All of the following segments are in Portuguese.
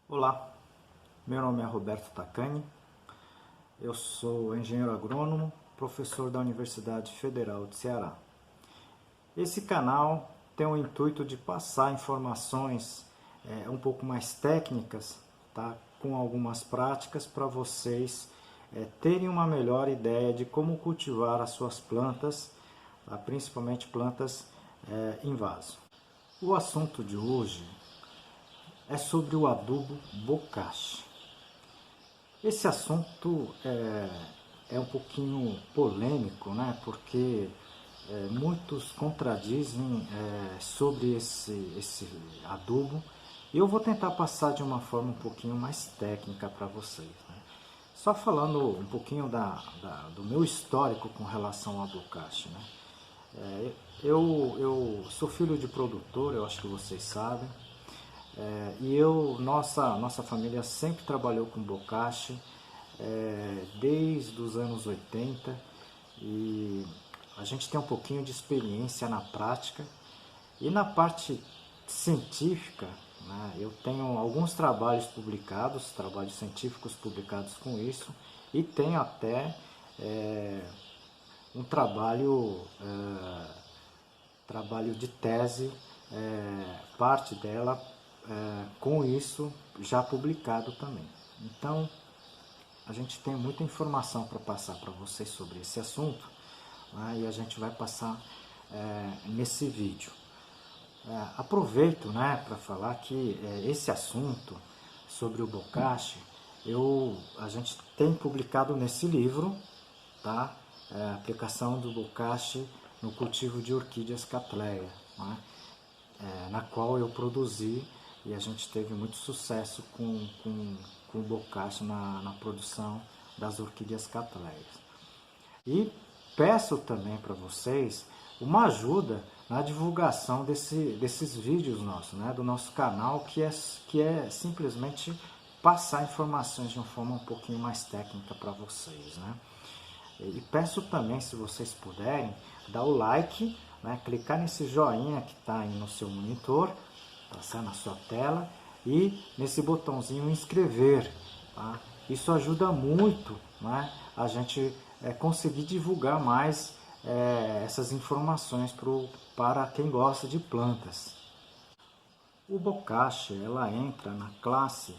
Olá, meu nome é Roberto Tacani, eu sou engenheiro agrônomo, professor da Universidade Federal de Ceará. Esse canal tem o intuito de passar informações um pouco mais técnicas, tá? Com algumas práticas para vocês terem uma melhor ideia de como cultivar as suas plantas, tá? Principalmente plantas em vaso. O assunto de hoje é sobre o adubo bokashi. Esse assunto é um pouquinho polêmico, né? Porque muitos contradizem sobre esse adubo. E eu vou tentar passar de uma forma um pouquinho mais técnica para vocês, né? Só falando um pouquinho do meu histórico com relação ao bokashi, né? Eu sou filho de produtor, eu acho que vocês sabem. E nossa família sempre trabalhou com bokashi desde os anos 80 e a gente tem um pouquinho de experiência na prática e na parte científica, né, eu tenho alguns trabalhos científicos publicados com isso e tenho até um trabalho de tese, parte dela com isso já publicado também. Então, a gente tem muita informação para passar para vocês sobre esse assunto, né, e a gente vai passar nesse vídeo. Aproveito, né, para falar que esse assunto sobre o bokashi, a gente tem publicado nesse livro, tá? A aplicação do bokashi no cultivo de orquídeas Cattleya, né? Na qual eu produzi e a gente teve muito sucesso com o bokashi na produção das orquídeas Cattleya. E peço também para vocês uma ajuda na divulgação desses vídeos nossos, né, do nosso canal, que é simplesmente passar informações de uma forma um pouquinho mais técnica para vocês, né? E peço também, se vocês puderem, dar o like, né, clicar nesse joinha que está aí no seu monitor, passar na sua tela, e nesse botãozinho inscrever, tá? Isso ajuda muito, né, a gente conseguir divulgar mais essas informações para quem gosta de plantas. O bokashi, ela entra na classe,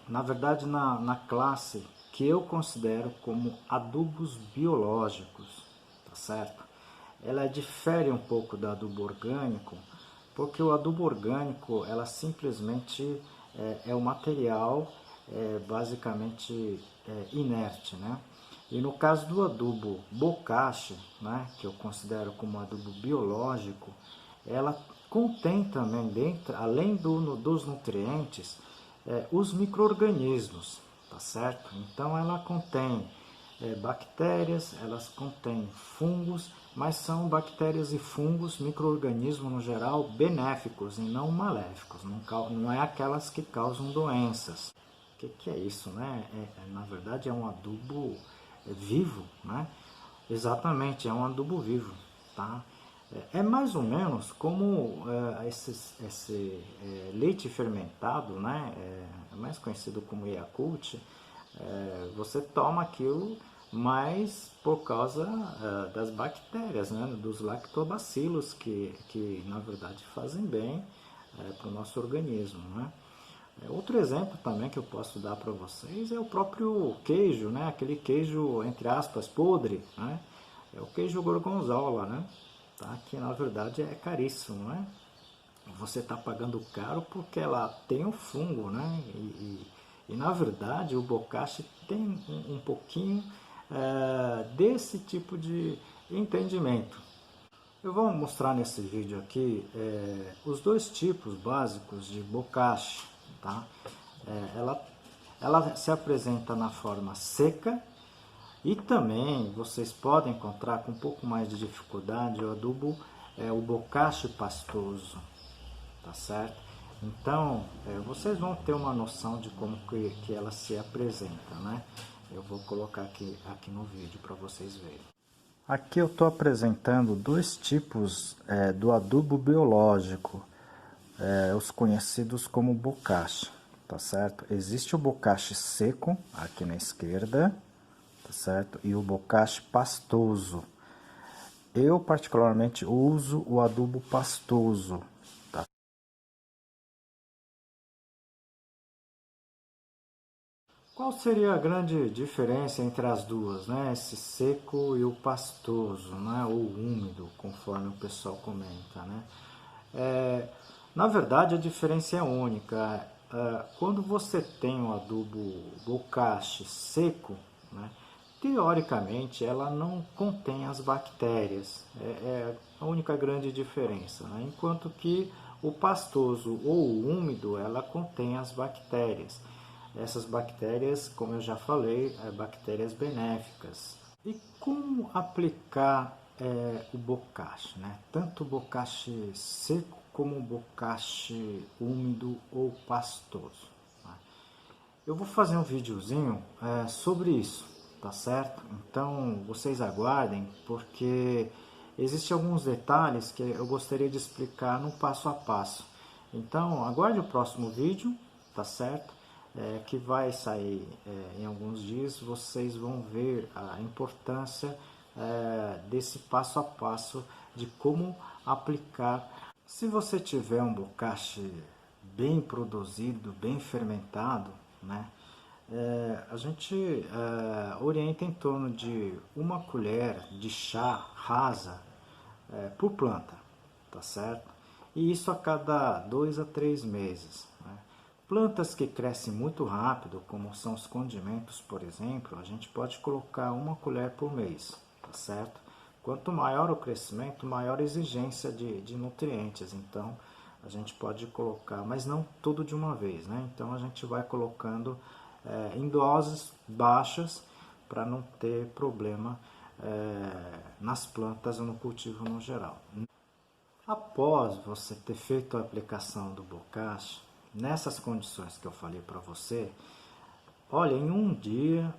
na verdade na classe que eu considero como adubos biológicos, tá certo? Ela difere um pouco do adubo orgânico, porque o adubo orgânico, ela simplesmente é o material basicamente inerte, né? E no caso do adubo bokashi, né, que eu considero como adubo biológico, ela contém também dentro, além dos nutrientes, os micro-organismos, tá certo? Então ela contém bactérias, elas contêm fungos, mas são bactérias e fungos, micro-organismos no geral, benéficos e não maléficos, não é aquelas que causam doenças. O que é isso, né? Na verdade é um adubo vivo, né? Exatamente, é um adubo vivo, tá? É mais ou menos como esse leite fermentado, né? É mais conhecido como Yakult. Você toma aquilo, mas por causa das bactérias, né? Dos lactobacilos que na verdade fazem bem para o nosso organismo, né? Outro exemplo também que eu posso dar para vocês é o próprio queijo, né? Aquele queijo, entre aspas, podre, né? É o queijo gorgonzola, né? Tá? Que na verdade é caríssimo, né? Você está pagando caro porque ela tem o fungo, né? E na verdade o bokashi tem um pouquinho desse tipo de entendimento. Eu vou mostrar nesse vídeo aqui os dois tipos básicos de bokashi, tá? Ela se apresenta na forma seca e também vocês podem encontrar com um pouco mais de dificuldade o adubo, o bokashi pastoso, tá certo? Então, vocês vão ter uma noção de como que ela se apresenta, né? Eu vou colocar aqui no vídeo para vocês verem. Aqui eu estou apresentando dois tipos do adubo biológico. os conhecidos como bocashi, tá certo? Existe o bocashi seco, aqui na esquerda, tá certo? E o bocashi pastoso. Eu particularmente uso o adubo pastoso, tá? Qual seria a grande diferença entre as duas, né? Esse seco e o pastoso, né? Ou úmido, conforme o pessoal comenta, né? Na verdade, a diferença é única. Quando você tem um adubo bokashi seco, né? Teoricamente, ela não contém as bactérias. É a única grande diferença, né? Enquanto que o pastoso ou úmido, ela contém as bactérias. Essas bactérias, como eu já falei, bactérias benéficas. E como aplicar o bokashi, né? Tanto o bokashi seco como o bokashi úmido ou pastoso. Né? Eu vou fazer um videozinho sobre isso, tá certo? Então vocês aguardem, porque existem alguns detalhes que eu gostaria de explicar no passo a passo. Então aguarde o próximo vídeo, tá certo? Que vai sair em alguns dias. Vocês vão ver a importância desse passo a passo de como aplicar. Se você tiver um bokashi bem produzido, bem fermentado, né? A gente orienta em torno de uma colher de chá rasa por planta, tá certo? E isso a cada 2 a 3 meses. Né? Plantas que crescem muito rápido, como são os condimentos, por exemplo, a gente pode colocar uma colher por mês, tá certo? Quanto maior o crescimento, maior a exigência de nutrientes. Então, a gente pode colocar, mas não tudo de uma vez, né? Então, a gente vai colocando em doses baixas para não ter problema nas plantas ou no cultivo no geral. Após você ter feito a aplicação do bocashi, nessas condições que eu falei para você, olha, em um dia,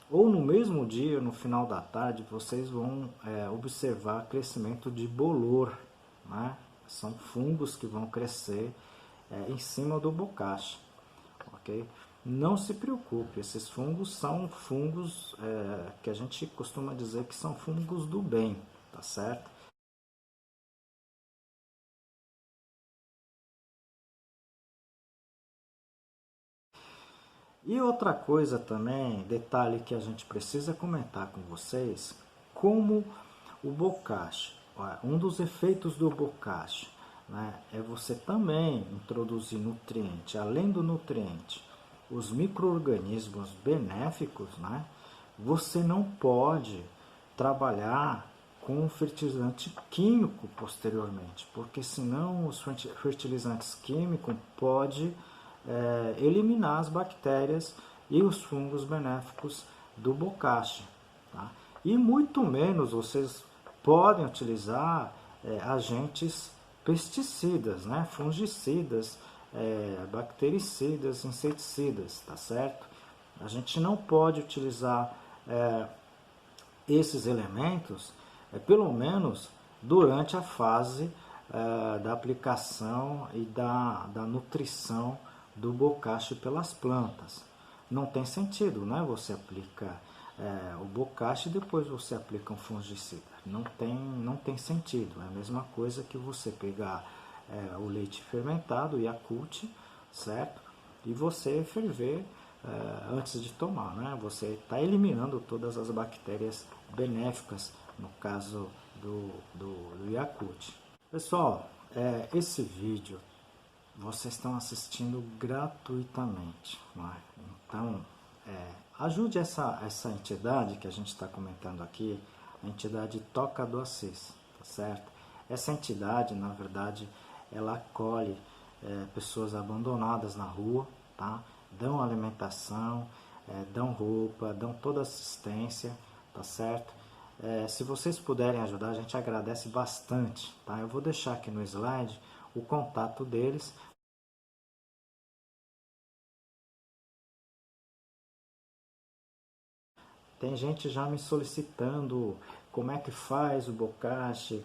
ou no mesmo dia, no final da tarde, vocês vão observar crescimento de bolor, né? São fungos que vão crescer em cima do bocashi, ok? Não se preocupe, esses fungos são fungos que a gente costuma dizer que são fungos do bem, tá certo? E outra coisa também, detalhe que a gente precisa comentar com vocês, como o bokashi, um dos efeitos do bokashi, né, é você também introduzir nutriente, além do nutriente, os micro-organismos benéficos, né, você não pode trabalhar com fertilizante químico posteriormente, porque senão os fertilizantes químicos podem eliminar as bactérias e os fungos benéficos do bokashi. Tá? E muito menos vocês podem utilizar agentes pesticidas, né? Fungicidas, bactericidas, inseticidas, tá certo? A gente não pode utilizar esses elementos, pelo menos durante a fase da aplicação e da nutrição do bocashi pelas plantas. Não tem sentido, né? Você aplica o bocashi e depois você aplica um fungicida. Não tem sentido. É a mesma coisa que você pegar o leite fermentado, Yakult, certo? E você ferver antes de tomar, né? Você está eliminando todas as bactérias benéficas, no caso do Yakult. Pessoal, esse vídeo vocês estão assistindo gratuitamente, né? Então ajude essa entidade que a gente está comentando aqui, a entidade Toca do Assis, tá certo? Essa entidade, na verdade, ela acolhe pessoas abandonadas na rua, tá? Dão alimentação, dão roupa, dão toda assistência, tá certo? Se vocês puderem ajudar, a gente agradece bastante, tá? Eu vou deixar aqui no slide o contato deles. Tem gente já me solicitando como é que faz o bokashi,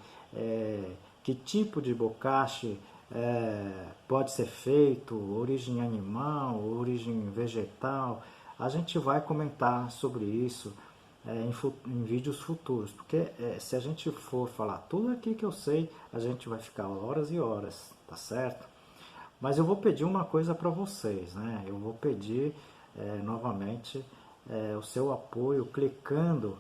que tipo de bokashi pode ser feito, origem animal, origem vegetal. A gente vai comentar sobre isso em vídeos futuros, porque se a gente for falar tudo aqui que eu sei, a gente vai ficar horas e horas, tá certo? Mas eu vou pedir uma coisa para vocês, né? Eu vou pedir novamente o seu apoio clicando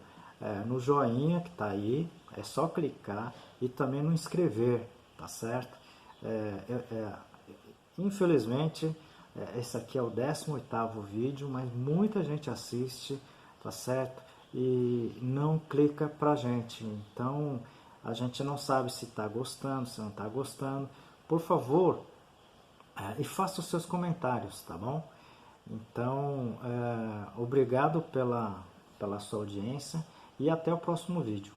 no joinha que está aí, é só clicar, e também no inscrever, tá certo? Infelizmente, esse aqui é o 18º vídeo, mas muita gente assiste, tá certo? E não clica pra gente, então a gente não sabe se está gostando, se não está gostando. Por favor, e faça os seus comentários, tá bom? Então, obrigado pela sua audiência e até o próximo vídeo.